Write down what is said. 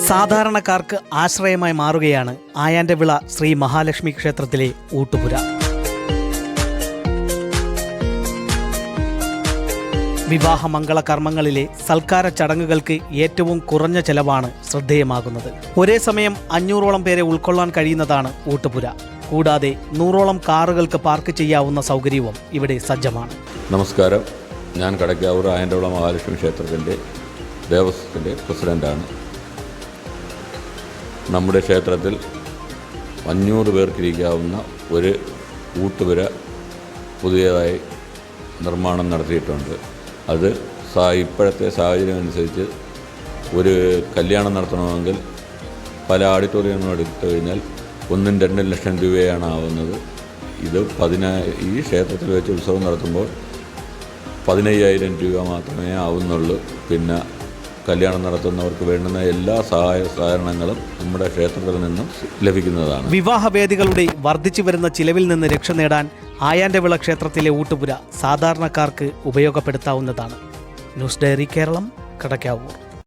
സാധാരണക്കാർക്ക് ആശ്രയമായി മാറുകയാണ് ആയാൻ്റെ വിള ശ്രീ മഹാലക്ഷ്മി ക്ഷേത്രത്തിലെ ഊട്ടുപുര. വിവാഹ മംഗളകർമ്മങ്ങളിലെ സൽക്കാര ചടങ്ങുകൾക്ക് ഏറ്റവും കുറഞ്ഞ ചെലവാണ് ശ്രദ്ധേയമാകുന്നത്. ഒരേ സമയം 500ഓളം പേരെ ഉൾക്കൊള്ളാൻ കഴിയുന്നതാണ് ഊട്ടുപുര. കൂടാതെ 100ഓളം കാറുകൾക്ക് പാർക്ക് ചെയ്യാവുന്ന സൗകര്യവും ഇവിടെ സജ്ജമാണ്. നമസ്കാരം, ഞാൻ കടക്കാവൂർ ആയൻ്റെ വിള മഹാലക്ഷ്മി ക്ഷേത്രത്തിൻ്റെ ദേവസ്വത്തിൻ്റെ പ്രസിഡൻ്റാണ്. നമ്മുടെ ക്ഷേത്രത്തിൽ 500 പേർക്കിരിക്കാവുന്ന ഒരു ഊട്ടുപുര പുതിയതായി നിർമ്മാണം നടത്തിയിട്ടുണ്ട്. അത് ഇപ്പോഴത്തെ സാഹചര്യം അനുസരിച്ച് ഒരു കല്യാണം നടത്തണമെങ്കിൽ പല ഓഡിറ്റോറിയങ്ങളും എടുത്തു കഴിഞ്ഞാൽ 1-2 ലക്ഷം രൂപയാണ് ആവുന്നത്. ഇത് ഈ ക്ഷേത്രത്തിൽ വെച്ച് ഉത്സവം നടത്തുമ്പോൾ 15,000 രൂപ മാത്രമേ ആവുന്നുള്ളൂ. പിന്നെ കല്യാണം നടത്തുന്നവർക്ക് വേണ്ടുന്ന എല്ലാ സഹായങ്ങളും നമ്മുടെ ക്ഷേത്രത്തിൽ നിന്നും ലഭിക്കുന്നതാണ്. വിവാഹവേദികളുടെ വർദ്ധിച്ചു വരുന്ന ചിലവിൽ നിന്ന് രക്ഷ നേടാൻ ആയാൻ്റെ വിള ക്ഷേത്രത്തിലെ ഊട്ടുപുര സാധാരണക്കാർക്ക് ഉപയോഗപ്പെടുത്താവുന്നതാണ്. News diary Keralam, Kadakkavoor.